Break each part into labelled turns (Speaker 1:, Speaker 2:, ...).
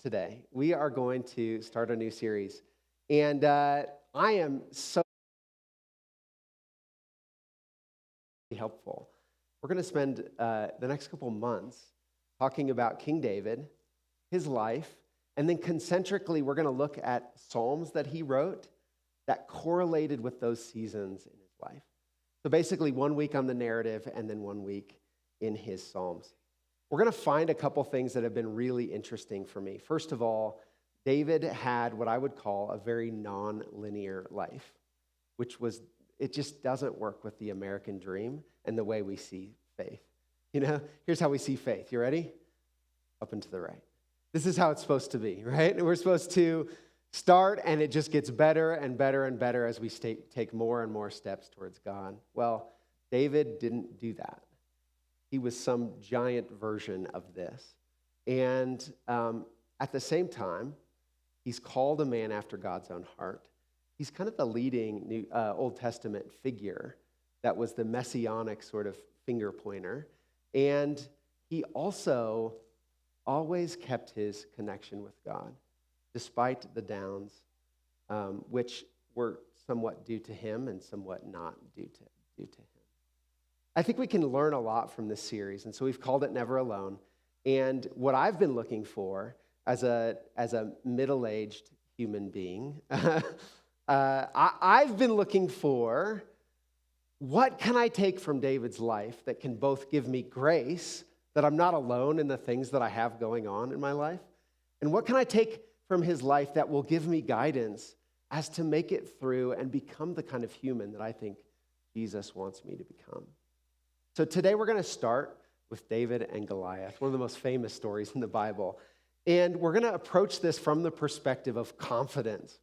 Speaker 1: today. We are going to start a new series. And I am so helpful. We're going to spend the next couple months talking about King David, his life, and then concentrically we're going to look at Psalms that he wrote that correlated with those seasons in his life. So basically 1 week on the narrative and then 1 week in his Psalms. We're going to find a couple things that have been really interesting for me. First of all, David had what I would call a very non-linear life, it just doesn't work with the American dream and the way we see faith. You know, here's how we see faith. You ready? Up and to the right. This is how it's supposed to be, right? And we're supposed to start and it just gets better and better and better as we take more and more steps towards God. Well, David didn't do that. He was some giant version of this. And at the same time, he's called a man after God's own heart. He's kind of the leading Old Testament figure that was the messianic sort of finger pointer. And he also always kept his connection with God, despite the downs, which were somewhat due to him and somewhat not due to him. I think we can learn a lot from this series, and so we've called it Never Alone. And what I've been looking for as a middle-aged human being, I've been looking for what can I take from David's life that can both give me grace, that I'm not alone in the things that I have going on in my life, and what can I take from his life that will give me guidance as to make it through and become the kind of human that I think Jesus wants me to become. So today we're going to start with David and Goliath, one of the most famous stories in the Bible. And we're going to approach this from the perspective of confidence.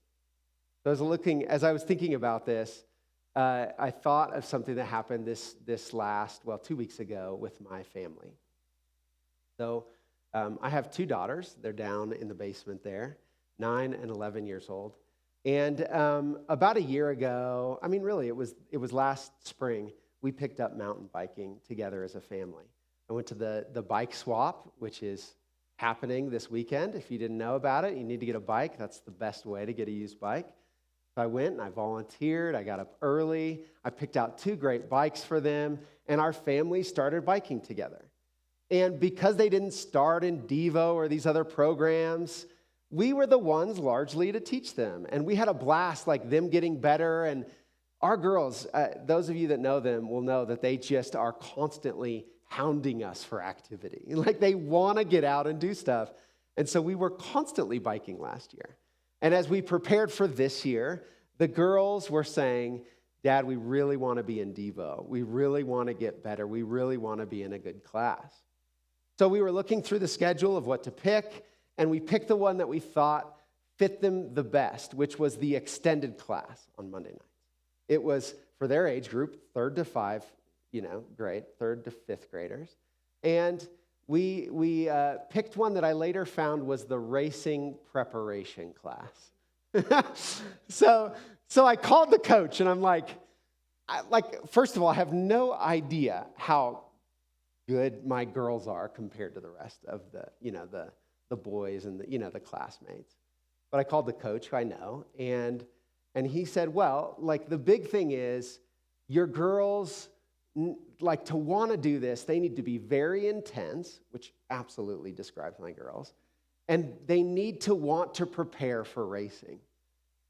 Speaker 1: So as I was thinking about this, I thought of something that happened this 2 weeks ago with my family. So I have 2 daughters. They're down in the basement there, 9 and 11 years old. And about a year ago, it was last spring, we picked up mountain biking together as a family. I went to the bike swap, which is happening this weekend. If you didn't know about it, you need to get a bike. That's the best way to get a used bike. So I went and I volunteered. I got up early. I picked out 2 great bikes for them, and our family started biking together. And because they didn't start in Devo or these other programs, we were the ones largely to teach them. And we had a blast, like them getting better. And our girls, those of you that know them will know that they just are constantly hounding us for activity. Like they want to get out and do stuff. And so we were constantly biking last year. And as we prepared for this year, the girls were saying, Dad, we really want to be in Devo. We really want to get better. We really want to be in a good class. So we were looking through the schedule of what to pick, and we picked the one that we thought fit them the best, which was the extended class on Monday nights. It was for their age group, 3rd to 5, grade, 3rd to 5th graders. And we picked one that I later found was the racing preparation class. So I called the coach, and I'm like, first of all, I have no idea how good my girls are compared to the rest of the boys and the classmates. But I called the coach, who I know, and he said, well, the big thing is your girls, to want to do this, they need to be very intense, which absolutely describes my girls, and they need to want to prepare for racing,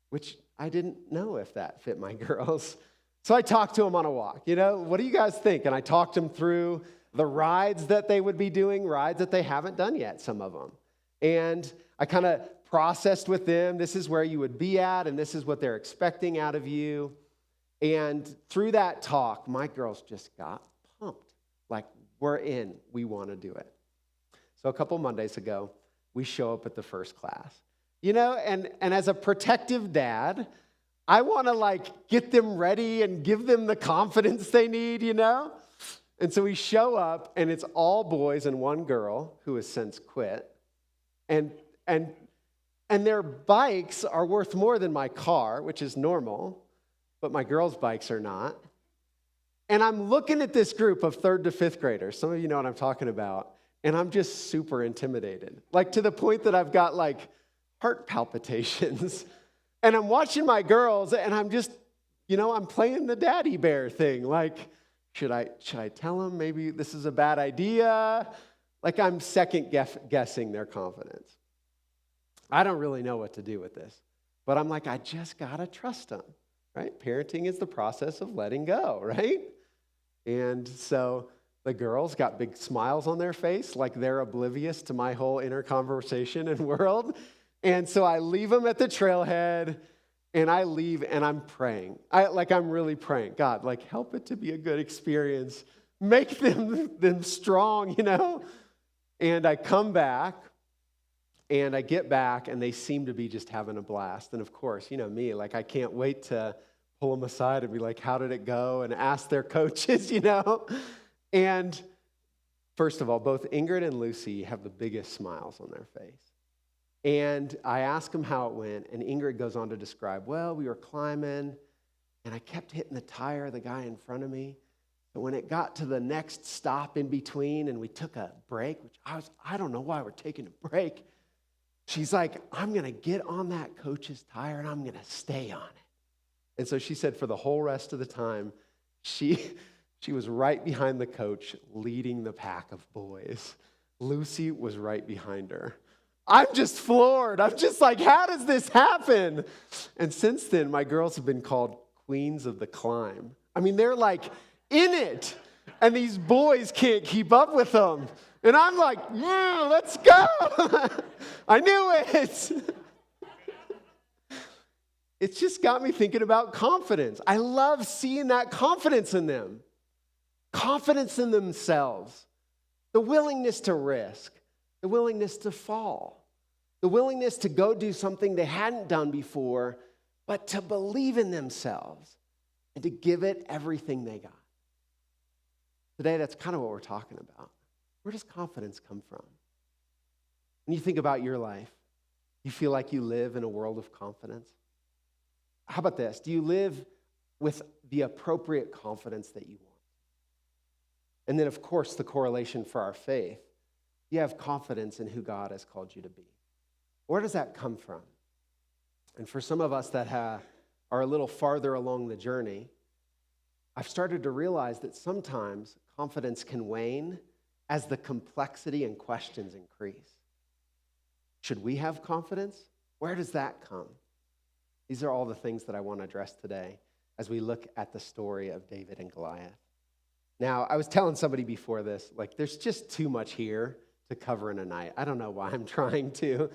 Speaker 1: which I didn't know if that fit my girls. So I talked to them on a walk, what do you guys think? And I talked them through the rides that they would be doing, rides that they haven't done yet, some of them. And I kind of processed with them, this is where you would be at, and this is what they're expecting out of you. And through that talk, my girls just got pumped. We're in, we want to do it. So a couple Mondays ago, we show up at the first class. And as a protective dad, I want to get them ready and give them the confidence they need, And so we show up, and it's all boys and 1 girl who has since quit. And their bikes are worth more than my car, which is normal, but my girls' bikes are not. And I'm looking at this group of 3rd to 5th graders. Some of you know what I'm talking about. And I'm just super intimidated, like to the point that I've got like heart palpitations. And I'm watching my girls and I'm just, I'm playing the daddy bear thing. Like, should I tell them maybe this is a bad idea? Like I'm second guessing their confidence. I don't really know what to do with this, but I'm like, I just gotta trust them, right? Parenting is the process of letting go, right? And so the girls got big smiles on their face, like they're oblivious to my whole inner conversation and world. And so I leave them at the trailhead, and I leave, and I'm praying. I'm really praying. God, like, help it to be a good experience. Make them strong, And I come back, and I get back, and they seem to be just having a blast. And of course, me, like I can't wait to pull them aside and be like, how did it go? And ask their coaches, And first of all, both Ingrid and Lucy have the biggest smiles on their face. And I ask them how it went, and Ingrid goes on to describe, well, we were climbing, and I kept hitting the tire of the guy in front of me. But when it got to the next stop in between, and we took a break, which I don't know why we're taking a break, she's like, I'm going to get on that coach's tire, and I'm going to stay on it. And so she said for the whole rest of the time, she was right behind the coach, leading the pack of boys. Lucy was right behind her. I'm just floored. I'm just like, how does this happen? And since then, my girls have been called queens of the climb. I mean, they're like in it, and these boys can't keep up with them. And I'm like, yeah, let's go. I knew it. It's just got me thinking about confidence. I love seeing that confidence in them. Confidence in themselves. The willingness to risk. The willingness to fall. The willingness to go do something they hadn't done before, but to believe in themselves and to give it everything they got. Today, that's kind of what we're talking about. Where does confidence come from? When you think about your life, you feel like you live in a world of confidence? How about this? Do you live with the appropriate confidence that you want? And then, of course, the correlation for our faith. You have confidence in who God has called you to be. Where does that come from? And for some of us that are a little farther along the journey, I've started to realize that sometimes confidence can wane as the complexity and questions increase. Should we have confidence? Where does that come? These are all the things that I want to address today as we look at the story of David and Goliath. Now, I was telling somebody before this, like, there's just too much here to cover in a night. I don't know why I'm trying to,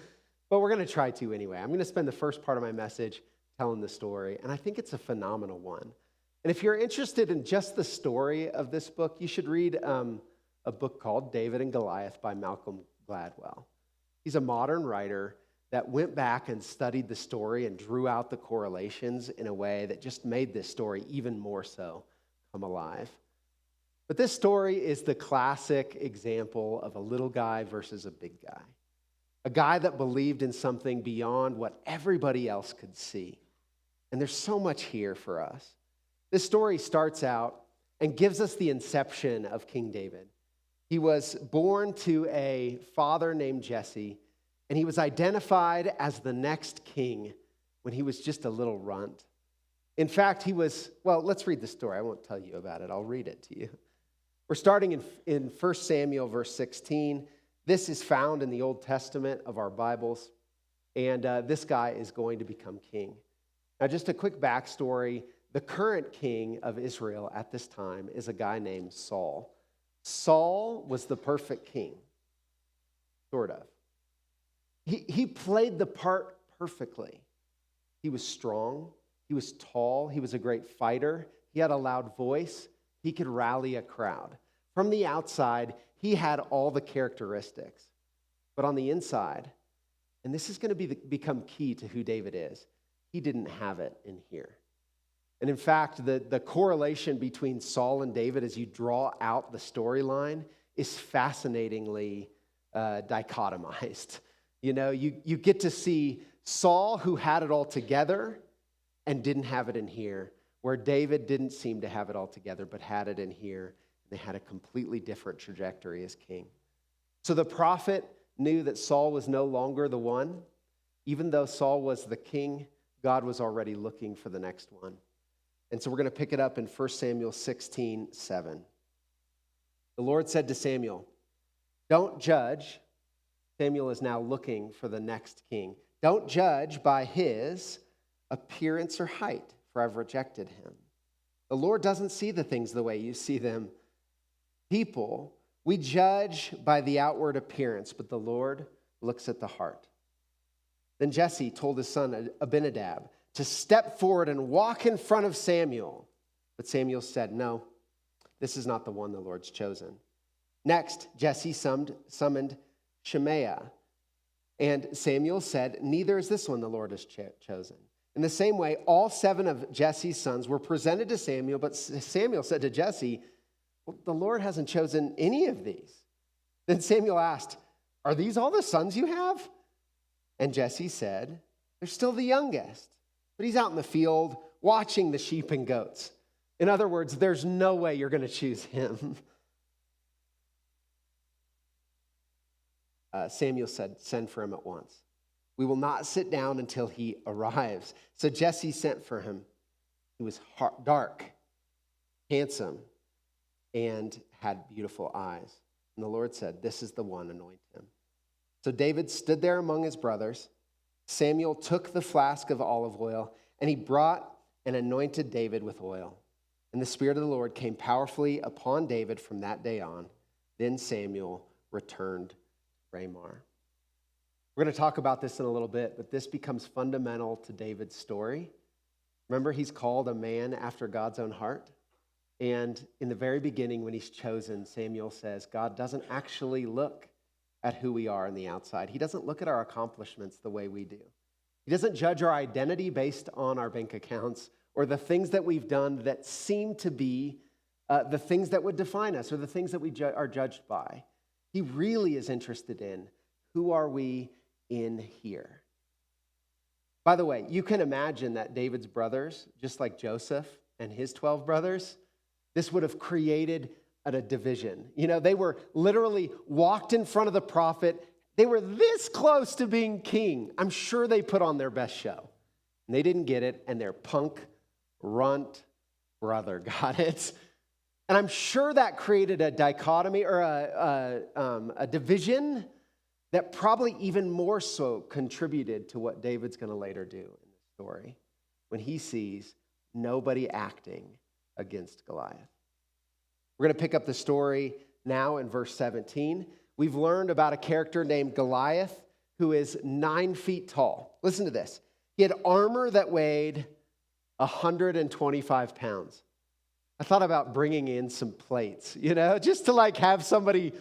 Speaker 1: but we're going to try to anyway. I'm going to spend the first part of my message telling the story, and I think it's a phenomenal one. And if you're interested in just the story of this book, you should read a book called David and Goliath by Malcolm Gladwell. He's a modern writer that went back and studied the story and drew out the correlations in a way that just made this story even more so come alive. But this story is the classic example of a little guy versus a big guy. A guy that believed in something beyond what everybody else could see. And there's so much here for us. This story starts out and gives us the inception of King David. He was born to a father named Jesse, and he was identified as the next king when he was just a little runt. In fact, let's read the story. I won't tell you about it. I'll read it to you. We're starting in 1 Samuel, verse 16. This is found in the Old Testament of our Bibles, and this guy is going to become king. Now, just a quick backstory. The current king of Israel at this time is a guy named Saul. Saul was the perfect king, sort of. He played the part perfectly. He was strong. He was tall. He was a great fighter. He had a loud voice. He could rally a crowd. From the outside, he had all the characteristics. But on the inside, and this is going to become key to who David is, he didn't have it in here. And in fact, the correlation between Saul and David as you draw out the storyline is fascinatingly dichotomized. You get to see Saul, who had it all together and didn't have it in here, where David didn't seem to have it all together but had it in here. They had a completely different trajectory as king. So the prophet knew that Saul was no longer the one. Even though Saul was the king, God was already looking for the next one. And so we're going to pick it up in 1 Samuel 16:7. The Lord said to Samuel, "Don't judge." Samuel is now looking for the next king. "Don't judge by his appearance or height, for I've rejected him." The Lord doesn't see the things the way you see them. People, we judge by the outward appearance, but the Lord looks at the heart. Then Jesse told his son Abinadab to step forward and walk in front of Samuel. But Samuel said, "No, this is not the one the Lord's chosen." Next, Jesse summoned Shemaiah. And Samuel said, "Neither is this one the Lord has chosen." In the same way, all 7 of Jesse's sons were presented to Samuel, but Samuel said to Jesse, "Well, the Lord hasn't chosen any of these." Then Samuel asked, "Are these all the sons you have?" And Jesse said, "They're still the youngest, but he's out in the field watching the sheep and goats." In other words, there's no way you're going to choose him. Samuel said, "Send for him at once. We will not sit down until he arrives." So Jesse sent for him. He was dark, handsome, and had beautiful eyes. And the Lord said, "This is the one, anoint him." So David stood there among his brothers. Samuel took the flask of olive oil, and he brought and anointed David with oil. And the Spirit of the Lord came powerfully upon David from that day on. Then Samuel returned to Ramah. We're going to talk about this in a little bit, but this becomes fundamental to David's story. Remember, he's called a man after God's own heart. And in the very beginning, when he's chosen, Samuel says, God doesn't actually look at who we are on the outside. He doesn't look at our accomplishments the way we do. He doesn't judge our identity based on our bank accounts or the things that we've done that seem to be the things that would define us or the things that we are judged by. He really is interested in who are we in here. By the way, you can imagine that David's brothers, just like Joseph and his 12 brothers, this would have created a division. You know, they were literally walked in front of the prophet. They were this close to being king. I'm sure they put on their best show. And they didn't get it, and their punk, runt brother got it. And I'm sure that created a dichotomy or a division that probably even more so contributed to what David's going to later do in the story when he sees nobody acting against Goliath. We're going to pick up the story now in verse 17. We've learned about a character named Goliath who is 9 feet tall. Listen to this. He had armor that weighed 125 pounds. I thought about bringing in some plates, just to have somebody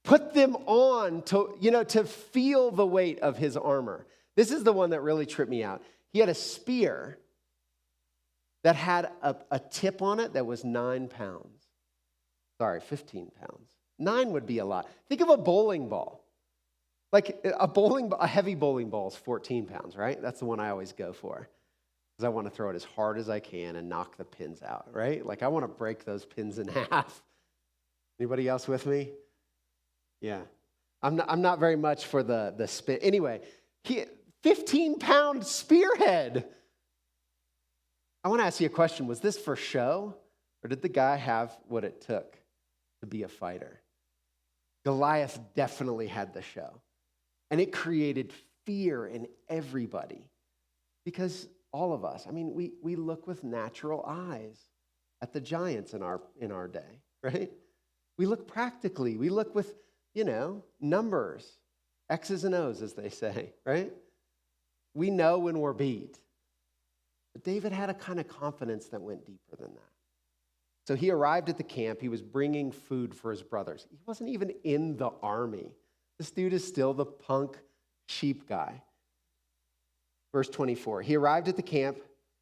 Speaker 1: put them on to feel the weight of his armor. This is the one that really tripped me out. He had a spear that had a tip on it that was 9 pounds. 15 pounds. 9 would be a lot. Think of a bowling ball. A heavy bowling ball is 14 pounds, right? That's the one I always go for. Because I want to throw it as hard as I can and knock the pins out, right? I want to break those pins in half. Anybody else with me? Yeah. I'm not very much for the spin. Anyway, 15-pound spearhead. I want to ask you a question. Was this for show? Or did the guy have what it took to be a fighter? Goliath definitely had the show. And it created fear in everybody. Because all of us, we look with natural eyes at the giants in our day, right? We look practically. We look with, numbers, X's and O's, as they say, right? We know when we're beat. But David had a kind of confidence that went deeper than that. So he arrived at the camp. He was bringing food for his brothers. He wasn't even in the army. This dude is still the punk sheep guy. Verse 24, he arrived at the camp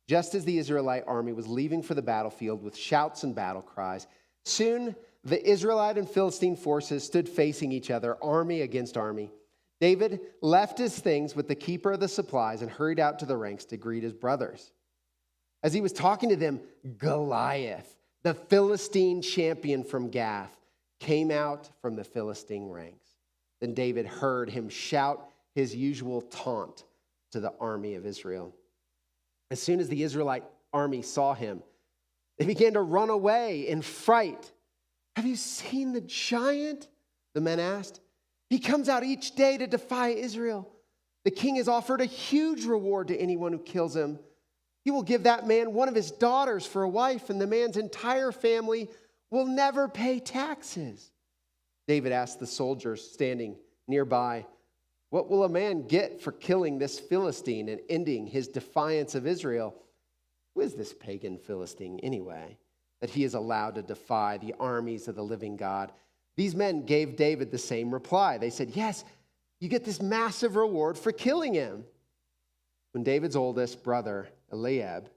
Speaker 1: just as the Israelite army was leaving for the battlefield with shouts and battle cries. Soon, the Israelite and Philistine forces stood facing each other, army against army. David left his things with the keeper of the supplies and hurried out to the ranks to greet his brothers. As he was talking to them, Goliath, the Philistine champion from Gath, came out from the Philistine ranks. Then David heard him shout his usual taunt to the army of Israel. As soon as the Israelite army saw him, they began to run away in fright. "Have you seen the giant?" the men asked. "He comes out each day to defy Israel. The king has offered a huge reward to anyone who kills him. He will give that man one of his daughters for a wife, and the man's entire family will never pay taxes." David asked the soldiers standing nearby, "What will a man get for killing this Philistine and ending his defiance of Israel? Who is this pagan Philistine anyway, that he is allowed to defy the armies of the living God?" These men gave David the same reply. They said, "Yes, you get this massive reward for killing him." When David's oldest brother, Eliab,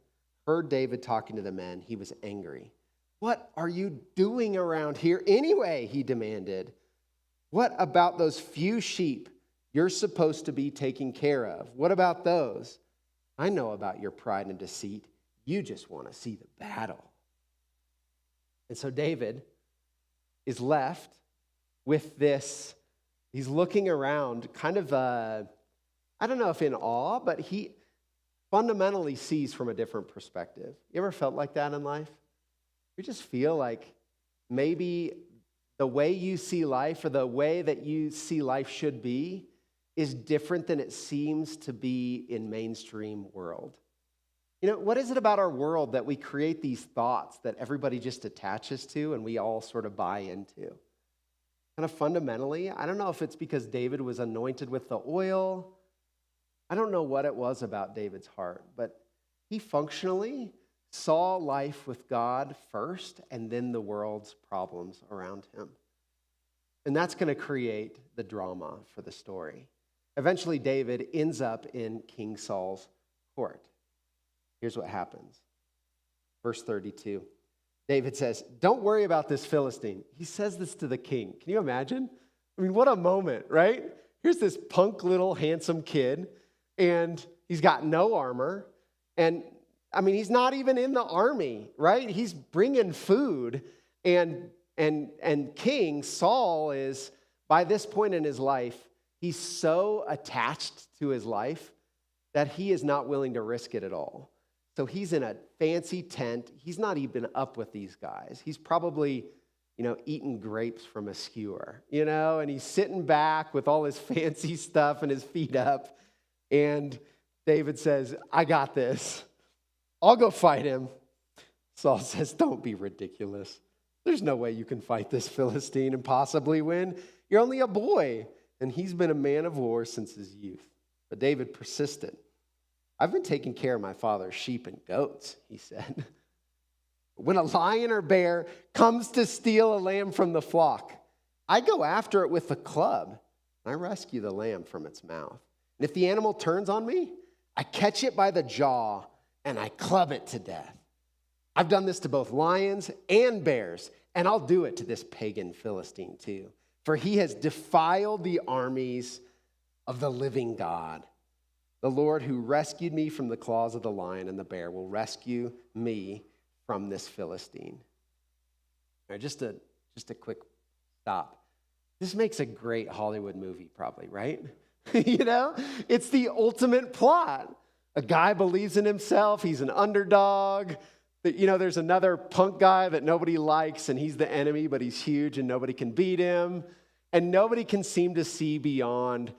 Speaker 1: heard David talking to the men, he was angry. "What are you doing around here anyway?" he demanded. "What about those few sheep you're supposed to be taking care of? What about those? I know about your pride and deceit. You just want to see the battle." And so David is left with this. He's looking around kind of, I don't know if in awe, but he fundamentally sees from a different perspective. You ever felt like that in life? You just feel like maybe the way you see life or the way that you see life should be is different than it seems to be in mainstream world. You know, what is it about our world that we create these thoughts that everybody just attaches to and we all sort of buy into? Kind of fundamentally, I don't know if it's because David was anointed with the oil. I don't know what it was about David's heart, but he functionally saw life with God first and then the world's problems around him. And that's going to create the drama for the story. Eventually, David ends up in King Saul's court. Here's what happens. Verse 32. David says, "Don't worry about this Philistine." He says this to the king. Can you imagine? I mean, what a moment, right? Here's this punk little handsome kid, and he's got no armor. And I mean, he's not even in the army, right? He's bringing food. And King Saul is, by this point in his life, he's so attached to his life that he is not willing to risk it at all. So he's in a fancy tent. He's not even up with these guys. He's probably, eating grapes from a skewer, and he's sitting back with all his fancy stuff and his feet up. And David says, "I got this. I'll go fight him." Saul says, "Don't be ridiculous. There's no way you can fight this Philistine and possibly win. You're only a boy." And he's been a man of war since his youth. But David persisted. "I've been taking care of my father's sheep and goats," he said. "When a lion or bear comes to steal a lamb from the flock, I go after it with a club. I rescue the lamb from its mouth. And if the animal turns on me, I catch it by the jaw and I club it to death. I've done this to both lions and bears, and I'll do it to this pagan Philistine too. For he has defiled the armies of the living God. The Lord who rescued me from the claws of the lion and the bear will rescue me from this Philistine." All right, just a quick stop. This makes a great Hollywood movie probably, right? It's the ultimate plot. A guy believes in himself. He's an underdog. There's another punk guy that nobody likes, and he's the enemy, but he's huge and nobody can beat him. And nobody can seem to see beyond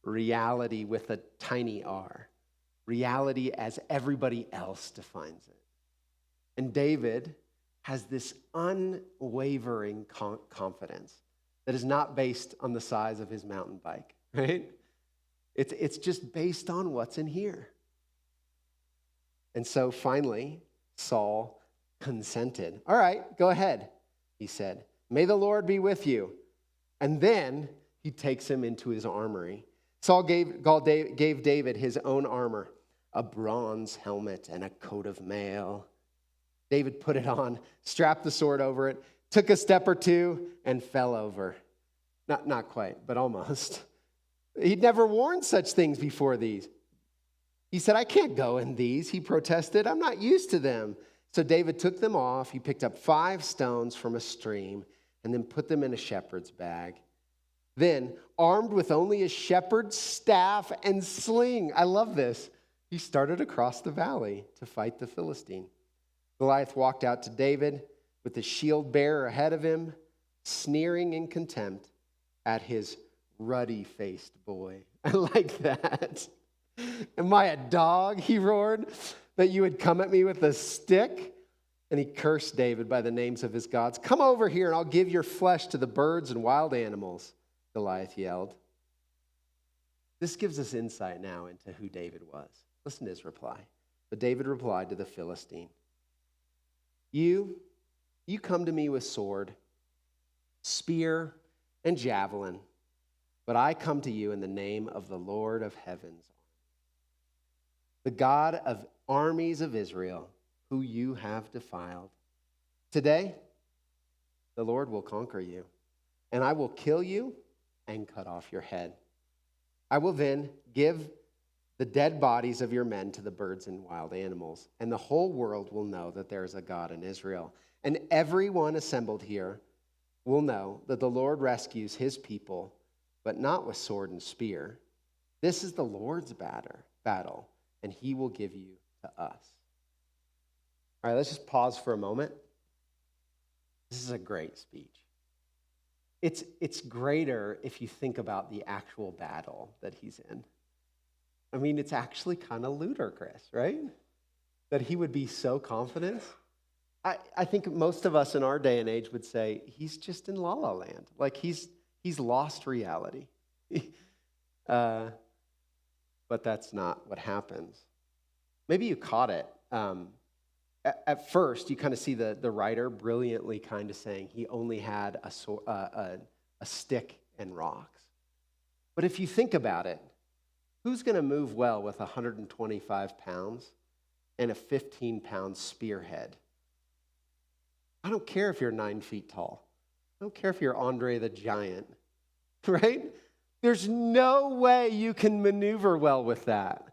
Speaker 1: reality with a tiny r. Reality as everybody else defines it. And David has this unwavering confidence that is not based on the size of his mountain bike, right? It's just based on what's in here. And so finally, Saul consented. "All right, go ahead," he said. "May the Lord be with you." And then he takes him into his armory. Saul gave David his own armor, a bronze helmet and a coat of mail. David put it on, strapped the sword over it, took a step or two, and fell over. Not quite, but almost. He'd never worn such things before these. He said, "I can't go in these," he protested. "I'm not used to them." So David took them off. He picked up 5 stones from a stream and then put them in a shepherd's bag. Then, armed with only a shepherd's staff and sling, I love this, he started across the valley to fight the Philistine. Goliath walked out to David with the shield bearer ahead of him, sneering in contempt at his ruddy-faced boy. I like that. Am I a dog, he roared, that you would come at me with a stick? And he cursed David by the names of his gods. Come over here and I'll give your flesh to the birds and wild animals, Goliath yelled. This gives us insight now into who David was. Listen to his reply. But David replied to the Philistine, You come to me with sword, spear, and javelin, but I come to you in the name of the Lord of heaven's, the God of armies of Israel, who you have defiled. Today, the Lord will conquer you, and I will kill you and cut off your head. I will then give the dead bodies of your men to the birds and wild animals, and the whole world will know that there is a God in Israel. And everyone assembled here will know that the Lord rescues his people, but not with sword and spear. This is the Lord's battle, and he will give you to us. All right, let's just pause for a moment. This is a great speech. It's greater if you think about the actual battle that he's in. I mean, it's actually kind of ludicrous, right? That he would be so confident. I think most of us in our day and age would say he's just in la la land. Like he's lost reality. But that's not what happens. Maybe you caught it. At first, you kind of see the writer brilliantly kind of saying he only had a stick and rocks. But if you think about it, who's going to move well with 125 pounds and a 15-pound spearhead? I don't care if you're 9 feet tall. I don't care if you're Andre the Giant, right? There's no way you can maneuver well with that.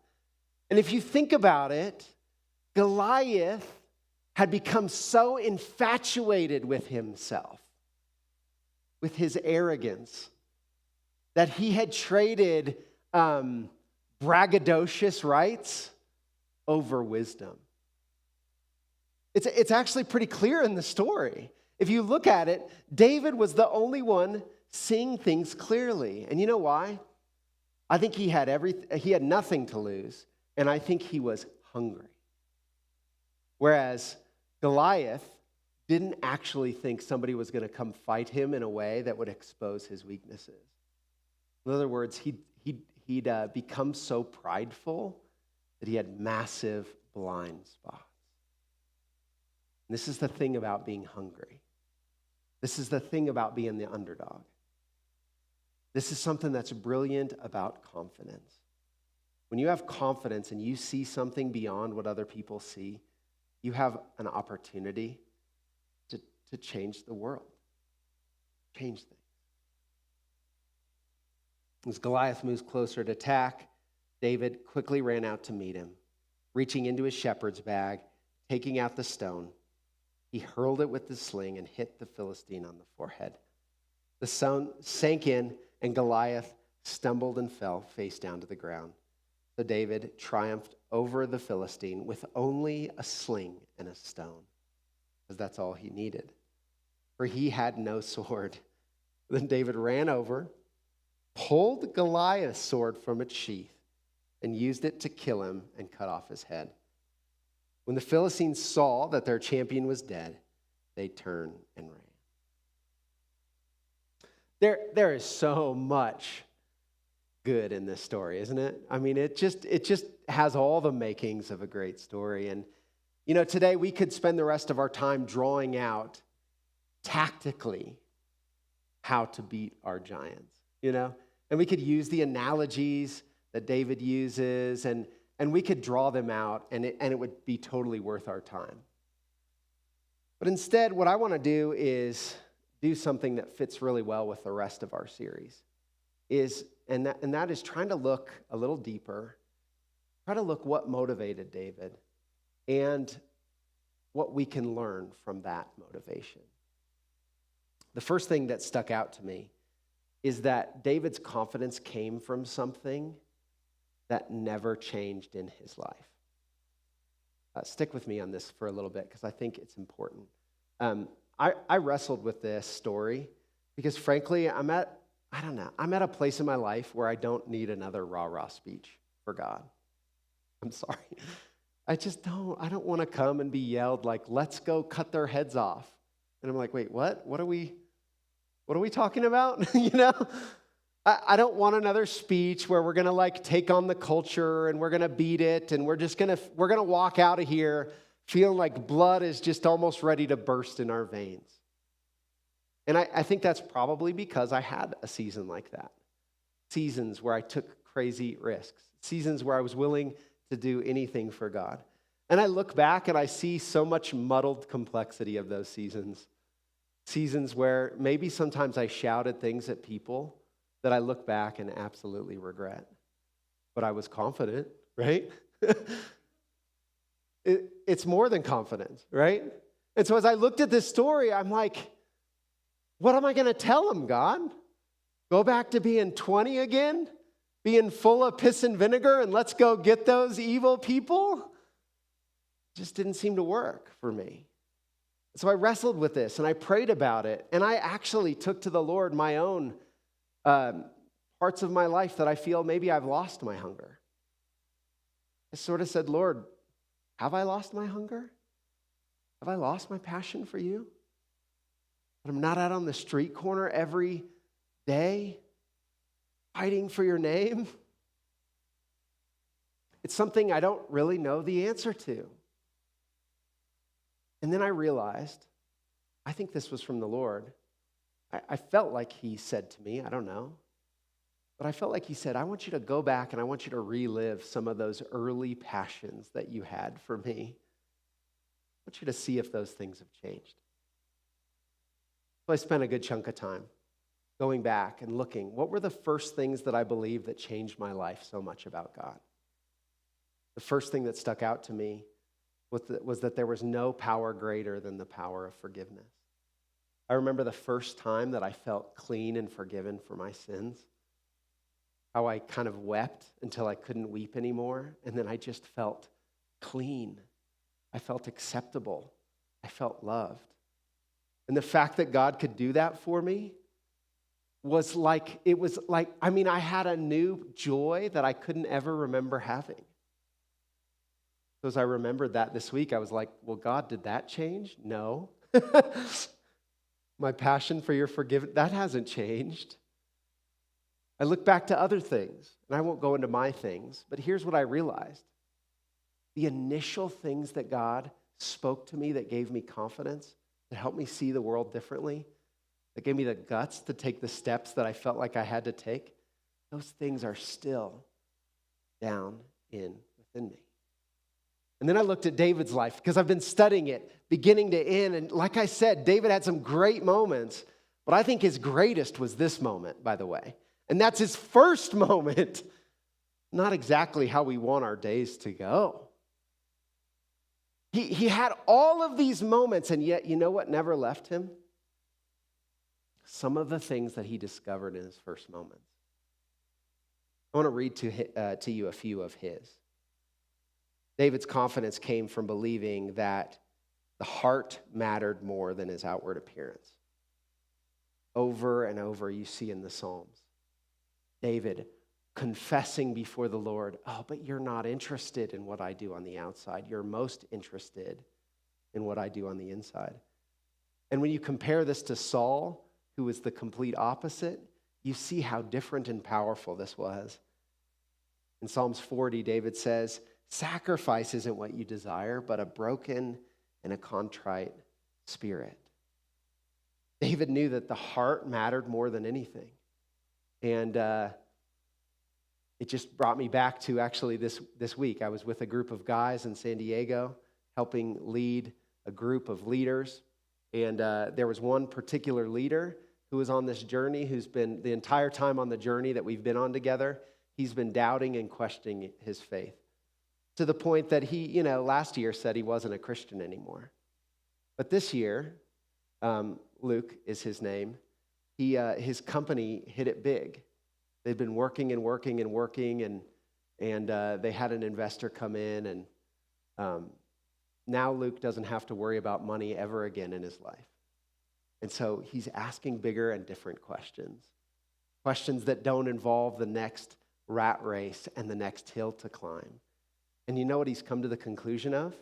Speaker 1: And if you think about it, Goliath had become so infatuated with himself, with his arrogance, that he had traded braggadocious rights over wisdom. It's actually pretty clear in the story. If you look at it, David was the only one seeing things clearly. And you know why? I think he had nothing to lose, and I think he was hungry. Whereas Goliath didn't actually think somebody was going to come fight him in a way that would expose his weaknesses. In other words, he'd become so prideful that he had massive blind spots. And this is the thing about being hungry. This is the thing about being the underdog. This is something that's brilliant about confidence. When you have confidence and you see something beyond what other people see, you have an opportunity to change the world, change things. As Goliath moves closer to attack, David quickly ran out to meet him. Reaching into his shepherd's bag, taking out the stone, he hurled it with the sling and hit the Philistine on the forehead. The stone sank in, and Goliath stumbled and fell face down to the ground. So David triumphed over the Philistine with only a sling and a stone, because that's all he needed. For he had no sword. Then David ran over, pulled Goliath's sword from its sheath, and used it to kill him and cut off his head. When the Philistines saw that their champion was dead, they turned and ran. There is so much good in this story, isn't it? I mean, it just has all the makings of a great story. And, you know, today we could spend the rest of our time drawing out tactically how to beat our giants, you know? And we could use the analogies that David uses, and we could draw them out, and it would be totally worth our time. But instead, what I want to do is do something that fits really well with the rest of our series, and that is trying to look a little deeper, try to look what motivated David, and what we can learn from that motivation. The first thing that stuck out to me is that David's confidence came from something that never changed in his life. Stick with me on this for a little bit because I think it's important. I wrestled with this story because frankly, I'm at a place in my life where I don't need another rah-rah speech for God. I'm sorry. I don't want to come and be yelled like, let's go cut their heads off. And I'm like, wait, what? What are we talking about? I don't want another speech where we're going to like take on the culture and we're going to beat it and we're going to walk out of here feeling like blood is just almost ready to burst in our veins. And I think that's probably because I had a season like that. Seasons where I took crazy risks. Seasons where I was willing to do anything for God. And I look back and I see so much muddled complexity of those seasons. Seasons where maybe sometimes I shouted things at people that I look back and absolutely regret. But I was confident, right? It's more than confidence, right? And so as I looked at this story, I'm like, what am I going to tell him, God? Go back to being 20 again? Being full of piss and vinegar and let's go get those evil people? It just didn't seem to work for me. So I wrestled with this and I prayed about it. And I actually took to the Lord my own parts of my life that I feel maybe I've lost my hunger. I sort of said, Lord, have I lost my hunger? Have I lost my passion for you? That I'm not out on the street corner every day fighting for your name? It's something I don't really know the answer to. And then I realized, I think this was from the Lord. I felt like he said to me, I don't know, but I felt like he said, I want you to go back and I want you to relive some of those early passions that you had for me. I want you to see if those things have changed. So I spent a good chunk of time going back and looking, what were the first things that I believed that changed my life so much about God? The first thing that stuck out to me was that there was no power greater than the power of forgiveness. I remember the first time that I felt clean and forgiven for my sins, how I kind of wept until I couldn't weep anymore, and then I just felt clean. I felt acceptable. I felt loved. And the fact that God could do that for me I had a new joy that I couldn't ever remember having. So as I remembered that this week, I was like, well, God, did that change? No. My passion for your forgiveness, that hasn't changed. I look back to other things, and I won't go into my things, but here's what I realized. The initial things that God spoke to me that gave me confidence, that helped me see the world differently, that gave me the guts to take the steps that I felt like I had to take, those things are still down within me. And then I looked at David's life because I've been studying it beginning to end. And like I said, David had some great moments, but I think his greatest was this moment, by the way. And that's his first moment. Not exactly how we want our days to go. He had all of these moments, and yet, you know what never left him? Some of the things that he discovered in his first moments. I want to read to you a few of his. David's confidence came from believing that the heart mattered more than his outward appearance. Over and over, you see in the Psalms, David confessing before the Lord, oh, but you're not interested in what I do on the outside. You're most interested in what I do on the inside. And when you compare this to Saul, who was the complete opposite, you see how different and powerful this was. In Psalms 40, David says, sacrifice isn't what you desire, but a broken and a contrite spirit. David knew that the heart mattered more than anything. And it just brought me back to actually this week. I was with a group of guys in San Diego helping lead a group of leaders. And there was one particular leader who was on this journey, who's been the entire time on the journey that we've been on together, he's been doubting and questioning his faith. To the point that he, last year said he wasn't a Christian anymore. But this year, Luke is his name, his company hit it big. They'd been working and working and working, and they had an investor come in, and now Luke doesn't have to worry about money ever again in his life. And so he's asking bigger and different questions that don't involve the next rat race and the next hill to climb. And you know what he's come to the conclusion of?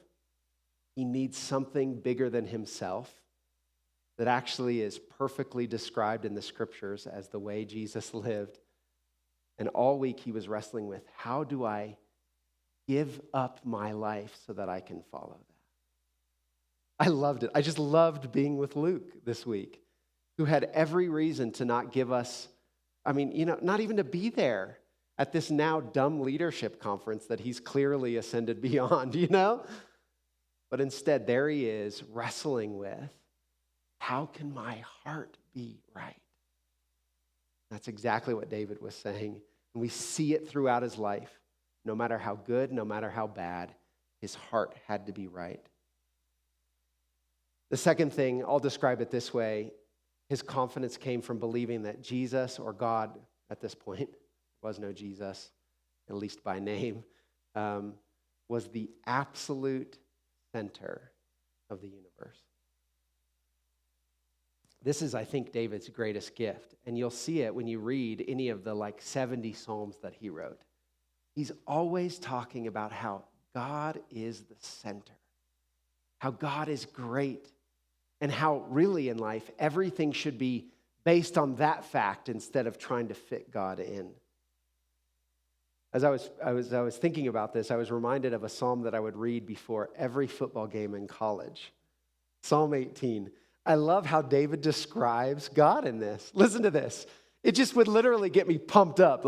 Speaker 1: He needs something bigger than himself that actually is perfectly described in the scriptures as the way Jesus lived. And all week he was wrestling with, how do I give up my life so that I can follow that? I loved it. I just loved being with Luke this week, who had every reason to not give us, not even to be there at this now dumb leadership conference that he's clearly ascended beyond, But instead, there he is wrestling with, how can my heart be right? That's exactly what David was saying. And we see it throughout his life. No matter how good, no matter how bad, his heart had to be right. The second thing, I'll describe it this way. His confidence came from believing that Jesus, or God at this point, was no Jesus, at least by name, was the absolute center of the universe. This is, I think, David's greatest gift. And you'll see it when you read any of the 70 Psalms that he wrote. He's always talking about how God is the center, how God is great, and how really in life everything should be based on that fact instead of trying to fit God in. As I was thinking about this, I was reminded of a psalm that I would read before every football game in college. Psalm 18. I love how David describes God in this. Listen to this. It just would literally get me pumped up.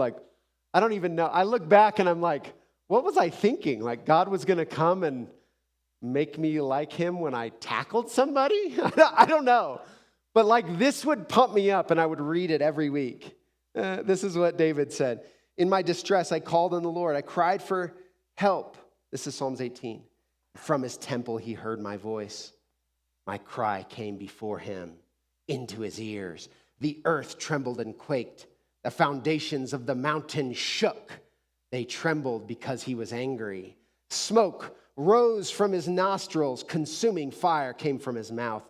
Speaker 1: I don't even know. I look back and I'm like, what was I thinking? God was going to come and make me like him when I tackled somebody? I don't know. But this would pump me up, and I would read it every week. This is what David said. In my distress, I called on the Lord. I cried for help. This is Psalms 18. From his temple, he heard my voice. My cry came before him into his ears. The earth trembled and quaked. The foundations of the mountain shook. They trembled because he was angry. Smoke rose from his nostrils. Consuming fire came from his mouth.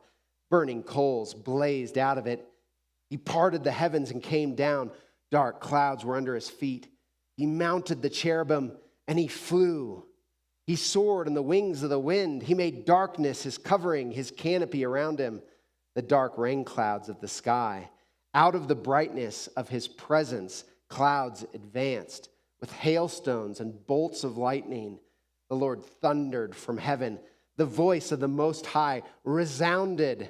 Speaker 1: Burning coals blazed out of it. He parted the heavens and came down. Dark clouds were under his feet. He mounted the cherubim and he flew. He soared on the wings of the wind. He made darkness his covering, his canopy around him, the dark rain clouds of the sky. Out of the brightness of his presence, clouds advanced with hailstones and bolts of lightning. The Lord thundered from heaven. The voice of the Most High resounded.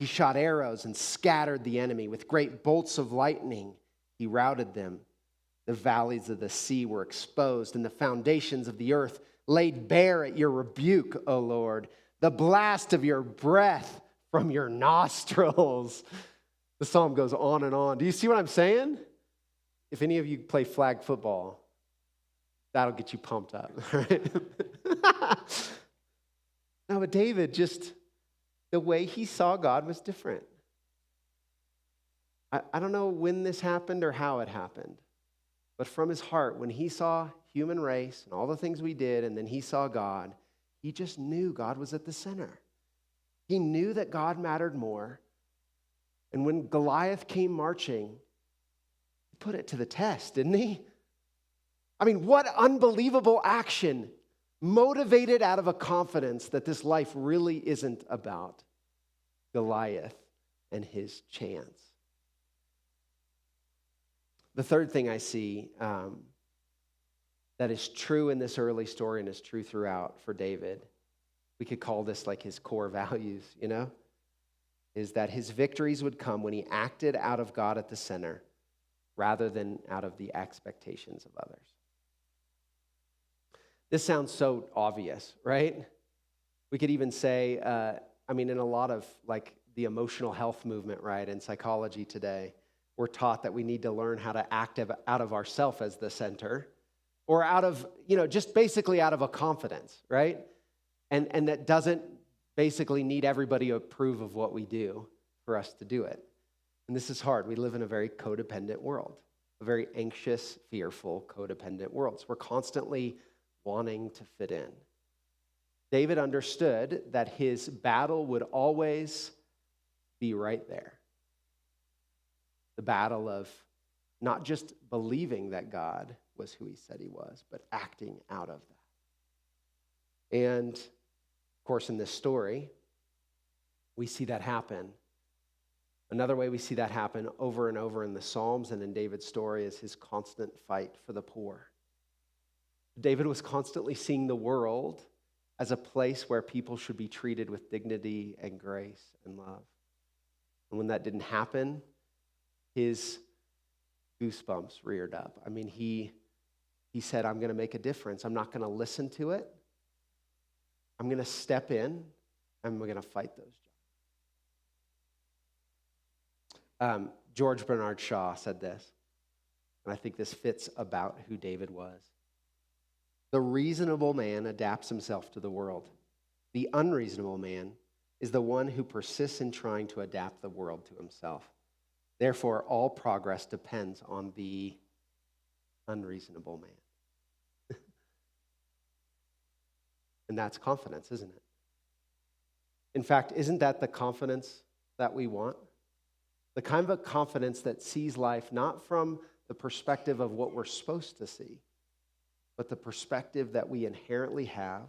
Speaker 1: He shot arrows and scattered the enemy. With great bolts of lightning, he routed them. The valleys of the sea were exposed, and the foundations of the earth laid bare at your rebuke, O Lord. The blast of your breath from your nostrils. The psalm goes on and on. Do you see what I'm saying? If any of you play flag football, that'll get you pumped up, right? No, but David, just the way he saw God was different. I don't know when this happened or how it happened, but from his heart, when he saw human race and all the things we did, and then he saw God, he just knew God was at the center. He knew that God mattered more. And when Goliath came marching, he put it to the test, didn't he? What unbelievable action, motivated out of a confidence that this life really isn't about Goliath and his chance. The third thing I see that is true in this early story and is true throughout for David, we could call this his core values, is that his victories would come when he acted out of God at the center rather than out of the expectations of others. This sounds so obvious, right? We could even say, in a lot of the emotional health movement, right, and psychology today, we're taught that we need to learn how to act out of ourself as the center, or out of, just basically out of a confidence, right? And that doesn't basically need everybody to approve of what we do for us to do it. And this is hard. We live in a very codependent world, a very anxious, fearful, codependent world. So we're constantly wanting to fit in. David understood that his battle would always be right there. The battle of not just believing that God was who he said he was, but acting out of that. And, of course, in this story, we see that happen. Another way we see that happen over and over in the Psalms and in David's story is his constant fight for the poor. David was constantly seeing the world as a place where people should be treated with dignity and grace and love. And when that didn't happen, his goosebumps reared up. I mean, he said, I'm going to make a difference. I'm not going to listen to it. I'm going to step in, and we're going to fight those giants. George Bernard Shaw said this, and I think this fits about who David was. The reasonable man adapts himself to the world. The unreasonable man is the one who persists in trying to adapt the world to himself. Therefore, all progress depends on the unreasonable man. And that's confidence, isn't it? In fact, isn't that the confidence that we want? The kind of confidence that sees life not from the perspective of what we're supposed to see, but the perspective that we inherently have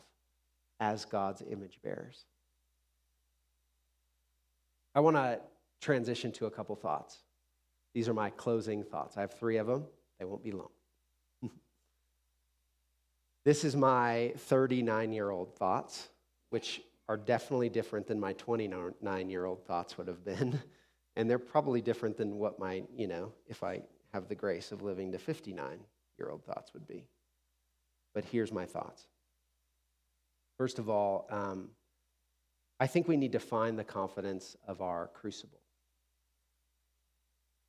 Speaker 1: as God's image bearers. I want to transition to a couple thoughts. These are my closing thoughts. I have 3 of them. They won't be long. This is my 39-year-old thoughts, which are definitely different than my 29-year-old thoughts would have been. And they're probably different than what my, if I have the grace of living to 59-year-old thoughts would be. But here's my thoughts. First of all, I think we need to find the confidence of our crucible.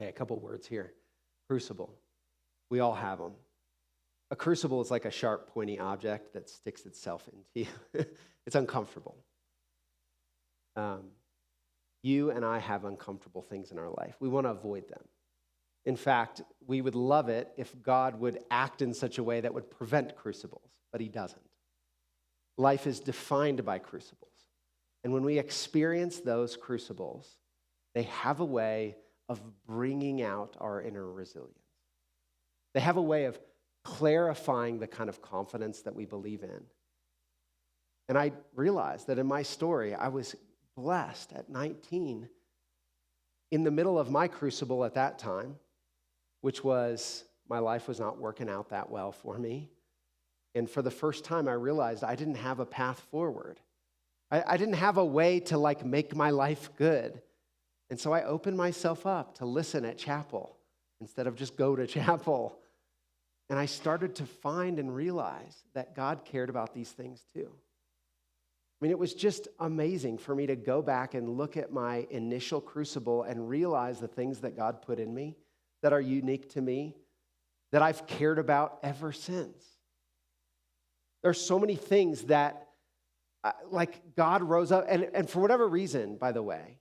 Speaker 1: Okay, a couple words here. Crucible. We all have them. A crucible is like a sharp, pointy object that sticks itself into you. It's uncomfortable. You and I have uncomfortable things in our life. We want to avoid them. In fact, we would love it if God would act in such a way that would prevent crucibles, but he doesn't. Life is defined by crucibles. And when we experience those crucibles, they have a way of bringing out our inner resilience. They have a way of clarifying the kind of confidence that we believe in. And I realized that in my story, I was blessed at 19 in the middle of my crucible at that time, which was my life was not working out that well for me. And for the first time, I realized I didn't have a path forward. I didn't have a way to make my life good. And so I opened myself up to listen at chapel instead of just go to chapel. And I started to find and realize that God cared about these things too. I mean, it was just amazing for me to go back and look at my initial crucible and realize the things that God put in me that are unique to me, that I've cared about ever since. There's so many things that, God rose up, and for whatever reason, by the way,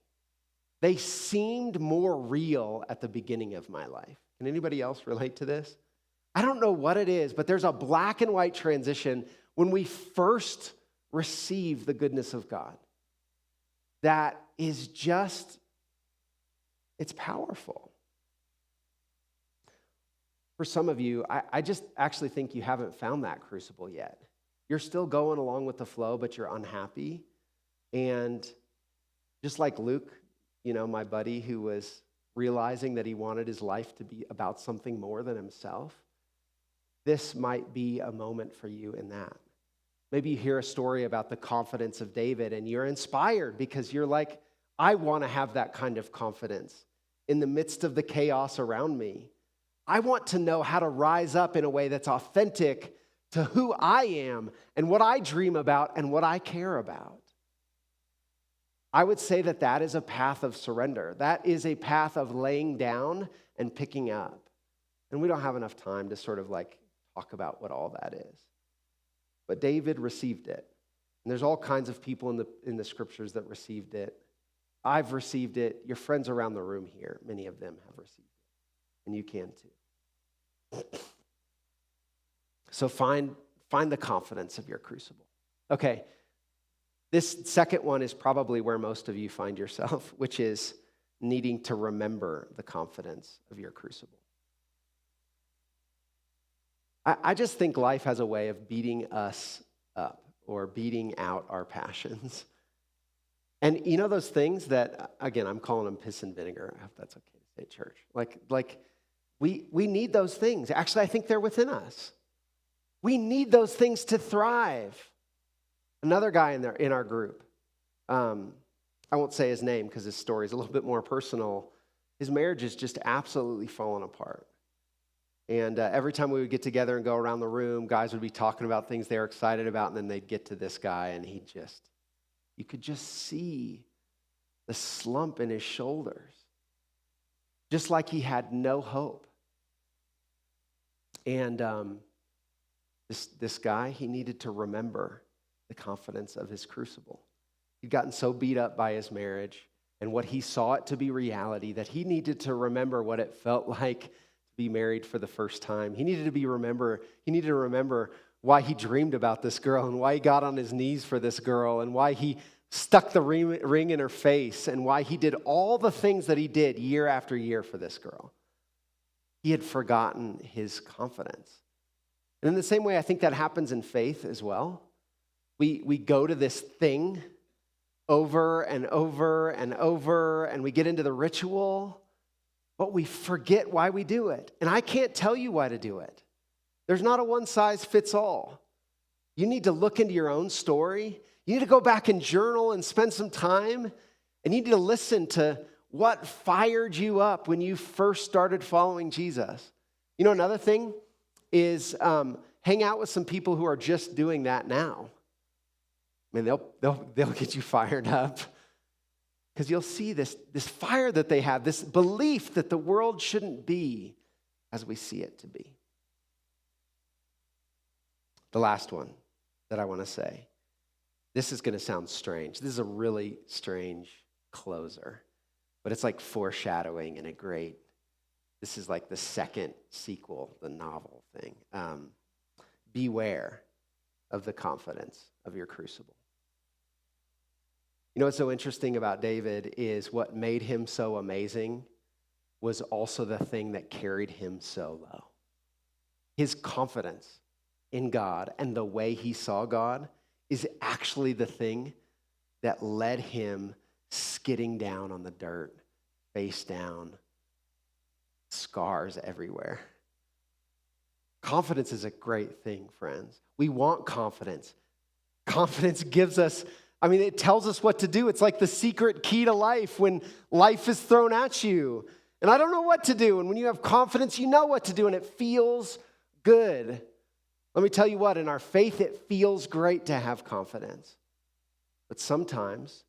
Speaker 1: they seemed more real at the beginning of my life. Can anybody else relate to this? I don't know what it is, but there's a black and white transition when we first receive the goodness of God that is just, it's powerful. For some of you, I just actually think you haven't found that crucible yet. You're still going along with the flow, but you're unhappy. And just like Luke, my buddy who was realizing that he wanted his life to be about something more than himself, this might be a moment for you in that. Maybe you hear a story about the confidence of David and you're inspired because you're like, I want to have that kind of confidence in the midst of the chaos around me. I want to know how to rise up in a way that's authentic to who I am and what I dream about and what I care about. I would say that is a path of surrender. That is a path of laying down and picking up. And we don't have enough time to sort of talk about what all that is. But David received it. And there's all kinds of people in the scriptures that received it. I've received it. Your friends around the room here, many of them have received it, and you can too. So find the confidence of your crucible. Okay, this second one is probably where most of you find yourself, which is needing to remember the confidence of your crucible. I just think life has a way of beating us up or beating out our passions. And you know those things that, again, I'm calling them piss and vinegar. I hope that's okay to say at church. Like we need those things. Actually, I think they're within us. We need those things to thrive. Another guy in our group, I won't say his name because his story is a little bit more personal. His marriage is just absolutely falling apart. And every time we would get together and go around the room, guys would be talking about things they were excited about, and then they'd get to this guy, and you could just see the slump in his shoulders, just like he had no hope. And this guy, he needed to remember the confidence of his crucible. He'd gotten so beat up by his marriage and what he saw it to be reality that he needed to remember what it felt like to be married for the first time. He needed to remember why he dreamed about this girl and why he got on his knees for this girl and why he stuck the ring in her face and why he did all the things that he did year after year for this girl. He had forgotten his confidence. And in the same way, I think that happens in faith as well. We go to this thing over and over and over, and we get into the ritual, but we forget why we do it. And I can't tell you why to do it. There's not a one-size-fits-all. You need to look into your own story. You need to go back and journal and spend some time, and you need to listen to what fired you up when you first started following Jesus. You know, another thing is hang out with some people who are just doing that now. I mean, they'll get you fired up because you'll see this fire that they have, this belief that the world shouldn't be as we see it to be. The last one that I want to say, this is going to sound strange. This is a really strange closer, but it's like foreshadowing in a great, this is like the second sequel, the novel thing. Beware of the confidence of your crucible. You know what's so interesting about David is what made him so amazing was also the thing that carried him so low. His confidence in God and the way he saw God is actually the thing that led him skidding down on the dirt, face down, scars everywhere. Confidence is a great thing, friends. We want confidence. Confidence gives us, it tells us what to do. It's like the secret key to life when life is thrown at you. And I don't know what to do. And when you have confidence, you know what to do, and it feels good. Let me tell you what, in our faith, it feels great to have confidence. But sometimes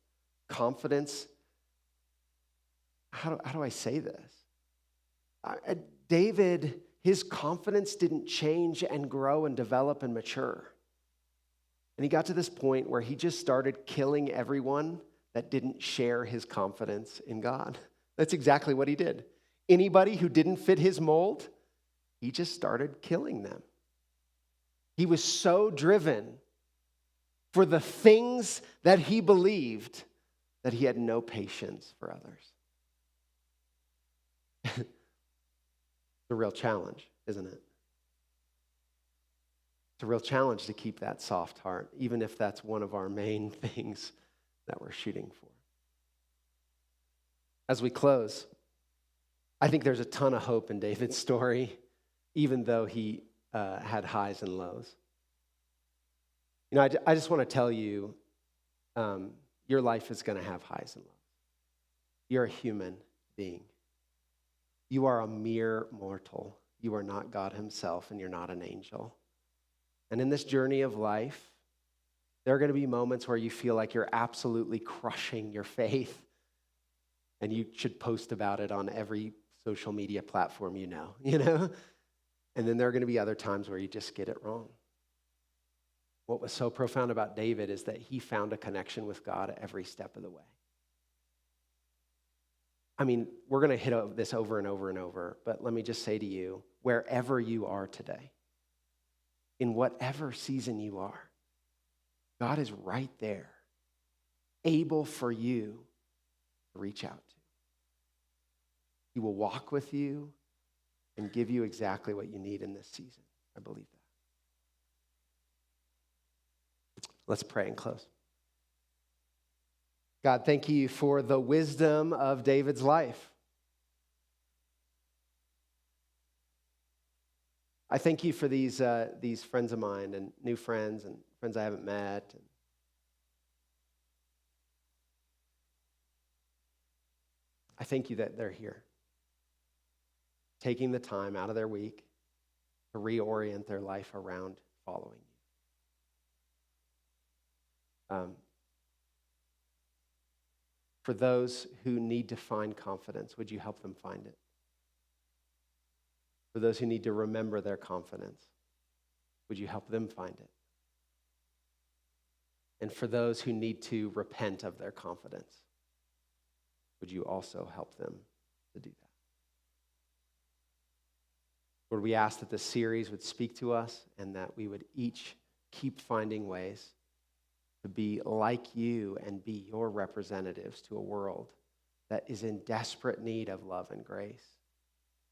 Speaker 1: confidence, how do I say this? David, his confidence didn't change and grow and develop and mature. And he got to this point where he just started killing everyone that didn't share his confidence in God. That's exactly what he did. Anybody who didn't fit his mold, he just started killing them. He was so driven for the things that he believed that he had no patience for others. It's a real challenge, isn't it? It's a real challenge to keep that soft heart, even if that's one of our main things that we're shooting for. As we close, I think there's a ton of hope in David's story, even though he had highs and lows. You know, I just want to tell you, your life is going to have highs and lows. You're a human being. You are a mere mortal. You are not God himself, and you're not an angel. And in this journey of life, there are going to be moments where you feel like you're absolutely crushing your faith, and you should post about it on every social media platform you know? And then there are going to be other times where you just get it wrong. What was so profound about David is that he found a connection with God every step of the way. I mean, we're going to hit this over and over and over, but let me just say to you, wherever you are today, in whatever season you are, God is right there, able for you to reach out to. He will walk with you and give you exactly what you need in this season. I believe that. Let's pray and close. God, thank you for the wisdom of David's life. I thank you for these friends of mine and new friends and friends I haven't met. I thank you that they're here, taking the time out of their week to reorient their life around following you. For those who need to find confidence, would you help them find it? For those who need to remember their confidence, would you help them find it? And for those who need to repent of their confidence, would you also help them to do that? Lord, we ask that this series would speak to us and that we would each keep finding ways to be like you and be your representatives to a world that is in desperate need of love and grace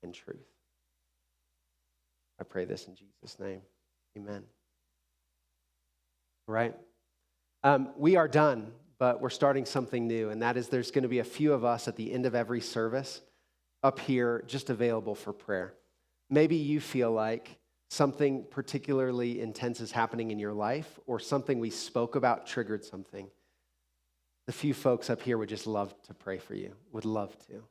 Speaker 1: and truth. I pray this in Jesus' name. Amen. All right. We are done, but we're starting something new, and that is there's going to be a few of us at the end of every service up here just available for prayer. Maybe you feel like something particularly intense is happening in your life, or something we spoke about triggered something. The few folks up here would just love to pray for you, would love to.